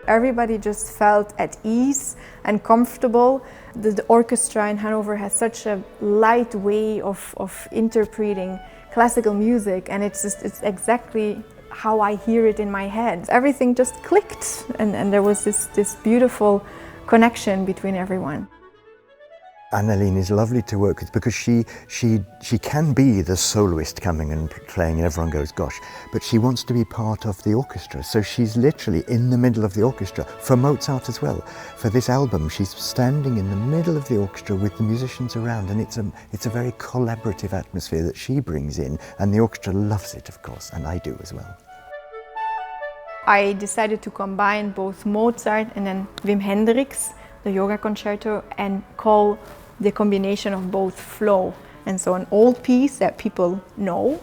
everybody just felt at ease and comfortable. The orchestra in Hanover has such a light way of interpreting classical music, and it's exactly how I hear it in my head. Everything just clicked, and there was this beautiful connection between everyone. Annelien is lovely to work with because she can be the soloist coming and playing and everyone goes, gosh, but she wants to be part of the orchestra. So she's literally in the middle of the orchestra, for Mozart as well. For this album, she's standing in the middle of the orchestra with the musicians around, and it's a very collaborative atmosphere that she brings in, and the orchestra loves it, of course, and I do as well. I decided to combine both Mozart and then Wim Henderickx, the yoga concerto, and call the combination of both flow. And so an old piece that people know,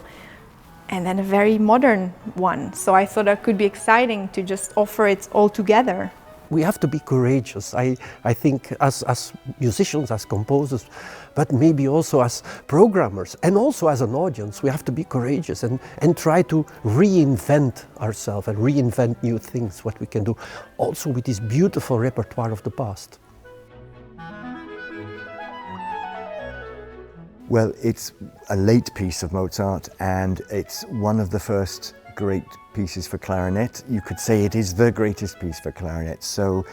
and then a very modern one. So I thought that could be exciting to just offer it all together. We have to be courageous, I think, as musicians, as composers, but maybe also as programmers, and also as an audience. We have to be courageous and try to reinvent ourselves and reinvent new things, what we can do, also with this beautiful repertoire of the past. Well, it's a late piece of Mozart, and it's one of the first great pieces for clarinet. You could say it is the greatest piece for clarinet, so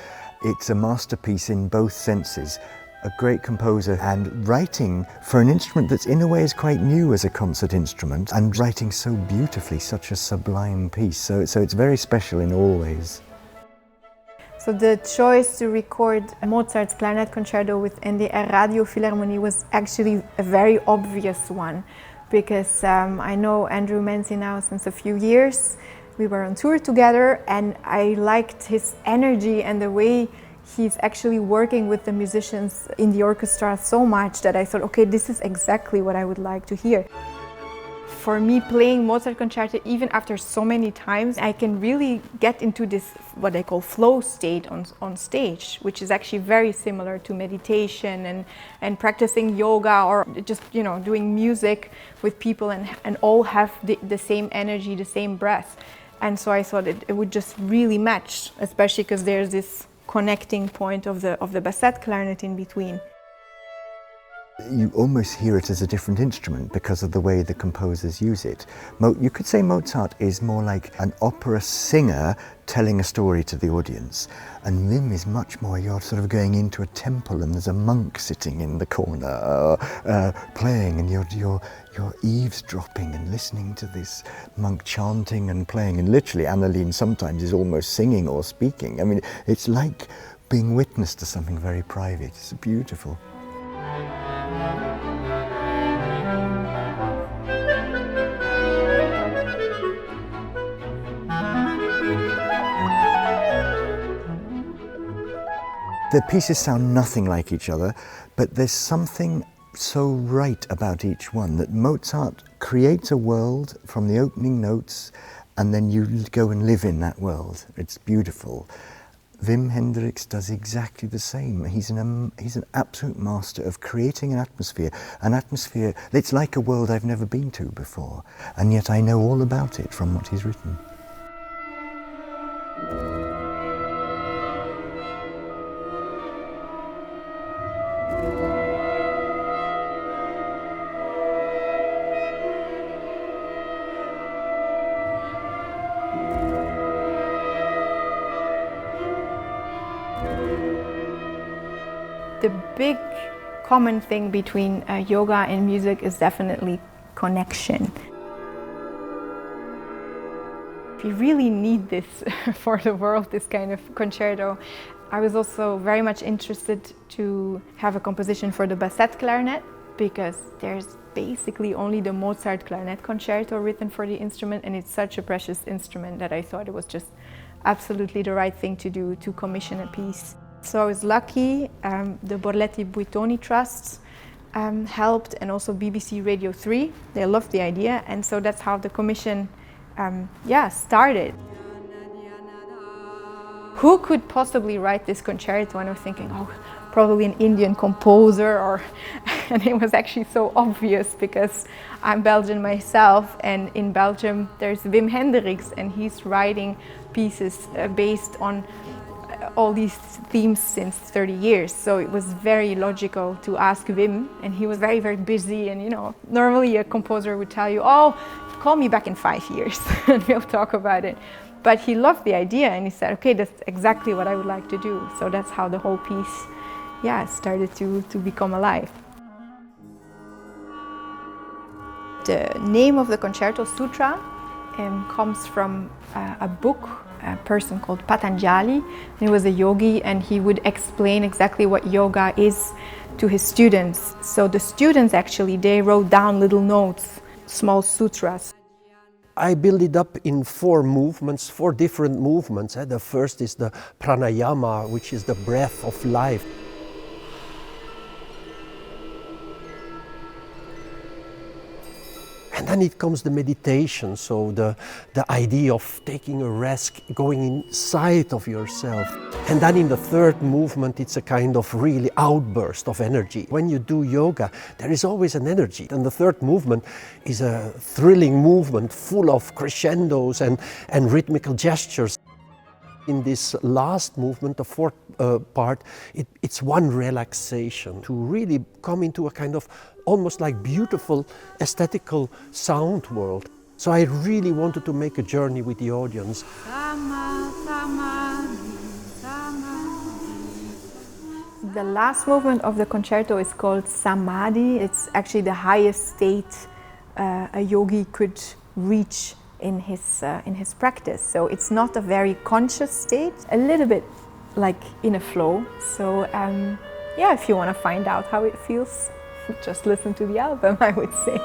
it's a masterpiece in both senses. A great composer, and writing for an instrument that's in a way is quite new as a concert instrument, and writing so beautifully, such a sublime piece. So it's very special in all ways. So the choice to record Mozart's Clarinet Concerto with NDR Radiophilharmonie was actually a very obvious one, because I know Andrew Manze now since a few years. We were on tour together, and I liked his energy and the way he's actually working with the musicians in the orchestra so much that I thought, okay, this is exactly what I would like to hear. For me, playing Mozart concerto, even after so many times, I can really get into this, what I call flow state on stage, which is actually very similar to meditation and practicing yoga, or just, you know, doing music with people and all have the same energy, the same breath. And so I thought it would just really match, especially because there's this connecting point of the basset clarinet in between. You almost hear it as a different instrument because of the way the composers use it. You could say Mozart is more like an opera singer telling a story to the audience, and Wim is much more, you're sort of going into a temple and there's a monk sitting in the corner playing, and you're eavesdropping and listening to this monk chanting and playing, and literally Annelien sometimes is almost singing or speaking. I mean, it's like being witness to something very private. It's beautiful. The pieces sound nothing like each other, but there's something so right about each one that Mozart creates a world from the opening notes, and then you go and live in that world. It's beautiful. Wim Henderickx does exactly the same. He's an absolute master of creating an atmosphere. It's like a world I've never been to before, and yet I know all about it from what he's written. The big common thing between yoga and music is definitely connection. We really need this for the world, this kind of concerto. I was also very much interested to have a composition for the basset clarinet, because there's basically only the Mozart Clarinet Concerto written for the instrument, and it's such a precious instrument that I thought it was just absolutely the right thing to do, to commission a piece. So I was lucky, the Borletti-Buitoni Trust helped, and also BBC Radio 3. They loved the idea, and so that's how the commission started. Who could possibly write this concerto? And I was thinking, oh, probably an Indian composer, and it was actually so obvious because I'm Belgian myself, and in Belgium there's Wim Henderickx, and he's writing pieces based on all these themes since 30 years, so it was very logical to ask Wim, and he was very, very busy, and normally a composer would tell you, oh, call me back in 5 years and we'll talk about it. But he loved the idea and he said, okay, that's exactly what I would like to do. So that's how the whole piece started to become alive. The name of the Concerto Sutra comes from a book, a person called Patanjali. He was a yogi, and he would explain exactly what yoga is to his students. So the students actually, they wrote down little notes, small sutras. I build it up in 4 movements, 4 different movements. The first is the Pranayama, which is the breath of life. And then it comes the meditation, so the idea of taking a rest, going inside of yourself. And then in the 3rd movement, it's a kind of really outburst of energy. When you do yoga, there is always an energy. And the 3rd movement is a thrilling movement full of crescendos and rhythmical gestures. In this last movement, the 4th part, it's one relaxation to really come into a kind of almost like beautiful aesthetical sound world. So I really wanted to make a journey with the audience. The last movement of the concerto is called Samadhi. It's actually the highest state a yogi could reach in his practice. So it's not a very conscious state, a little bit like in a flow. So if you want to find out how it feels, just listen to the album, I would say.